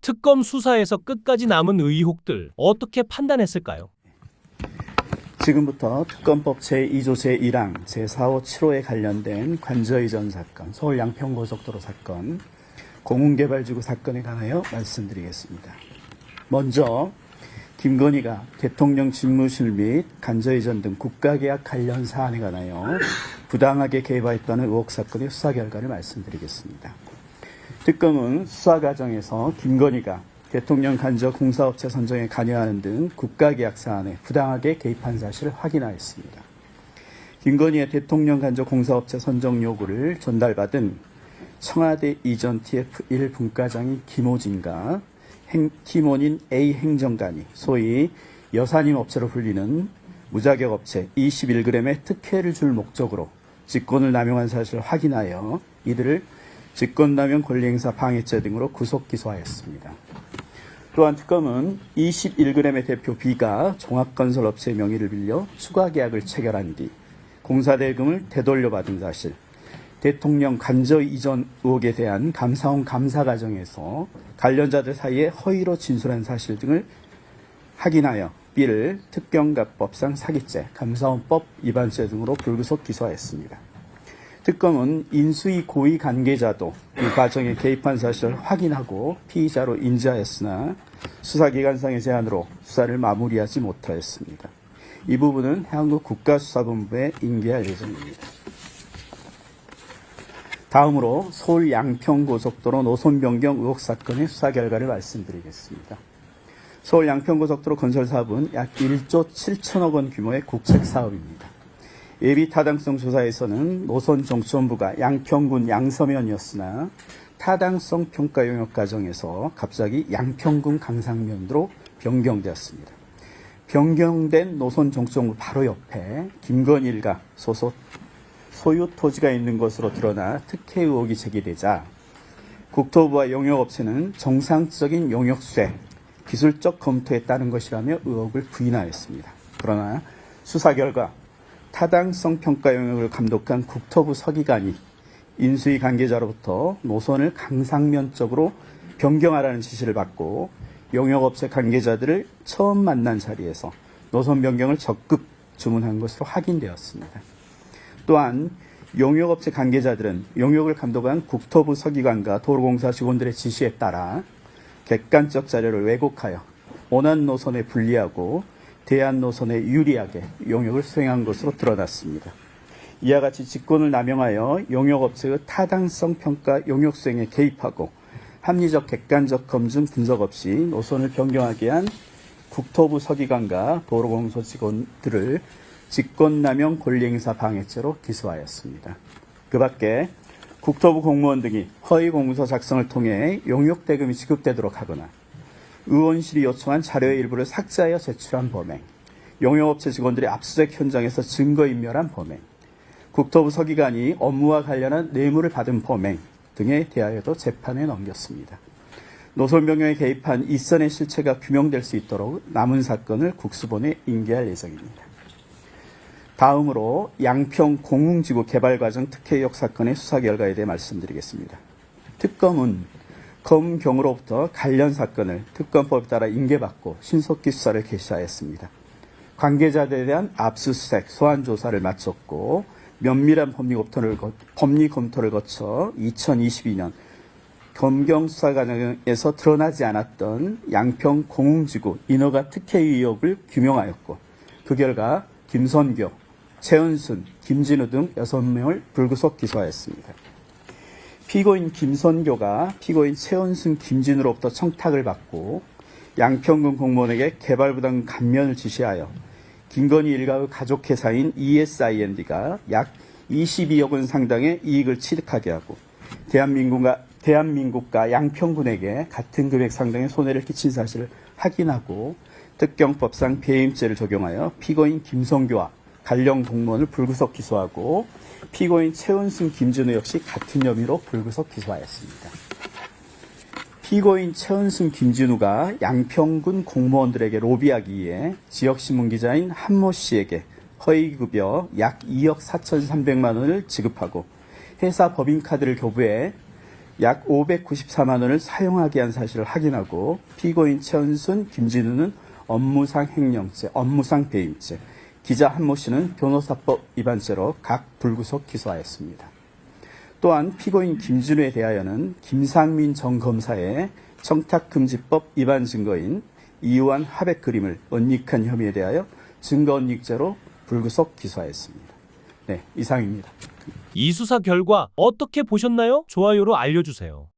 특검 수사에서 끝까지 남은 의혹들 어떻게 판단했을까요? 지금부터 특검법 제2조 제1항 제4호 7호에 관련된 관저이전 사건, 서울 양평고속도로 사건, 공운개발지구 사건에 관하여 말씀드리겠습니다. 먼저 김건희가 대통령 집무실 및 관저이전 등 국가계약 관련 사안에 관하여 부당하게 개입했다는 의혹 사건의 수사 결과를 말씀드리겠습니다. 특검은 수사 과정에서 김건희가 대통령 간접 공사업체 선정에 관여하는 등 국가계약 사안에 부당하게 개입한 사실을 확인하였습니다. 김건희의 대통령 간접 공사업체 선정 요구를 전달받은 청와대 이전 TF1 분과장인 김호진과 팀원인 A 행정관이 소위 여사님 업체로 불리는 무자격 업체 21g의 특혜를 줄 목적으로 직권을 남용한 사실을 확인하여 이들을 직권남용 권리행사 방해죄 등으로 구속 기소하였습니다. 또한 특검은 21g의 대표 B가 종합건설업체의 명의를 빌려 추가 계약을 체결한 뒤 공사대금을 되돌려받은 사실, 대통령 관저 이전 의혹에 대한 감사원 감사 과정에서 관련자들 사이에 허위로 진술한 사실 등을 확인하여 B를 특경가법상 사기죄, 감사원법 위반죄 등으로 불구속 기소하였습니다. 특검은 인수위 고위 관계자도 이 과정에 개입한 사실을 확인하고 피의자로 인지하였으나 수사기관상의 제한으로 수사를 마무리하지 못하였습니다. 이 부분은 한국 국가수사본부에 인계할 예정입니다. 다음으로 서울 양평고속도로 노선 변경 의혹 사건의 수사 결과를 말씀드리겠습니다. 서울 양평고속도로 건설 사업은 약 1조 7천억 원 규모의 국책 사업입니다. 예비 타당성 조사에서는 노선 정천부가 양평군 양서면이었으나 타당성 평가 용역 과정에서 갑자기 양평군 강상면으로 변경되었습니다. 변경된 노선 정천부 바로 옆에 김건희 일가 소속 소유 토지가 있는 것으로 드러나 특혜 의혹이 제기되자 국토부와 용역업체는 정상적인 용역수혜, 기술적 검토에 따른 것이라며 의혹을 부인하였습니다. 그러나 수사 결과 타당성 평가 용역을 감독한 국토부 서기관이 인수위 관계자로부터 노선을 강상면 쪽으로 변경하라는 지시를 받고 용역업체 관계자들을 처음 만난 자리에서 노선 변경을 적극 주문한 것으로 확인되었습니다. 또한 용역업체 관계자들은 용역을 감독한 국토부 서기관과 도로공사 직원들의 지시에 따라 객관적 자료를 왜곡하여 원안 노선에 불리하고 대안 노선에 유리하게 용역을 수행한 것으로 드러났습니다. 이와 같이 직권을 남용하여 용역업체의 타당성 평가 용역 수행에 개입하고 합리적 객관적 검증 분석 없이 노선을 변경하게 한 국토부 서기관과 도로공사 직원들을 직권남용 권리행사 방해죄로 기소하였습니다. 그 밖에 국토부 공무원 등이 허위 공문서 작성을 통해 용역대금이 지급되도록 하거나 의원실이 요청한 자료의 일부를 삭제하여 제출한 범행, 용역업체 직원들의 압수수색 현장에서 증거인멸한 범행, 국토부 서기관이 업무와 관련한 뇌물을 받은 범행 등에 대하여도 재판에 넘겼습니다. 노선 변경에 개입한 이선의 실체가 규명될 수 있도록 남은 사건을 국수본에 인계할 예정입니다. 다음으로 양평 공흥지구 개발과정 특혜 의혹 사건의 수사 결과에 대해 말씀드리겠습니다. 특검은 검경으로부터 관련 사건을 특검법에 따라 인계받고 신속히 수사를 개시하였습니다. 관계자들에 대한 압수수색, 소환 조사를 마쳤고 면밀한 법리 검토를 거쳐 2022년 검경 수사 과정에서 드러나지 않았던 양평 공흥지구 인허가 특혜 의혹을 규명하였고 그 결과 김선교, 최은순, 김진우 등 6명을 불구속 기소하였습니다. 피고인 김선교가 피고인 최은순, 김진우로부터 청탁을 받고 양평군 공무원에게 개발부담 감면을 지시하여 김건희 일가의 가족회사인 ESIND가 약 22억 원 상당의 이익을 취득하게 하고 대한민국과 양평군에게 같은 금액 상당의 손해를 끼친 사실을 확인하고 특경법상 배임죄를 적용하여 피고인 김선교와 관련 공무원을 불구속 기소하고 피고인 최은순, 김진우 역시 같은 혐의로 불구속 기소하였습니다. 피고인 최은순, 김진우가 양평군 공무원들에게 로비하기 위해 지역신문 기자인 한모 씨에게 허위급여 약 2억 4,300만 원을 지급하고 회사 법인카드를 교부해 약 594만 원을 사용하게 한 사실을 확인하고 피고인 최은순, 김진우는 업무상 횡령죄, 업무상 배임죄, 기자 한모 씨는 변호사법 위반죄로 각 불구속 기소하였습니다. 또한 피고인 김진우에 대하여는 김상민 전 검사의 청탁금지법 위반 증거인 이유한 하백 그림을 은닉한 혐의에 대하여 증거 은닉죄로 불구속 기소하였습니다. 네, 이상입니다. 이 수사 결과 어떻게 보셨나요? 좋아요로 알려주세요.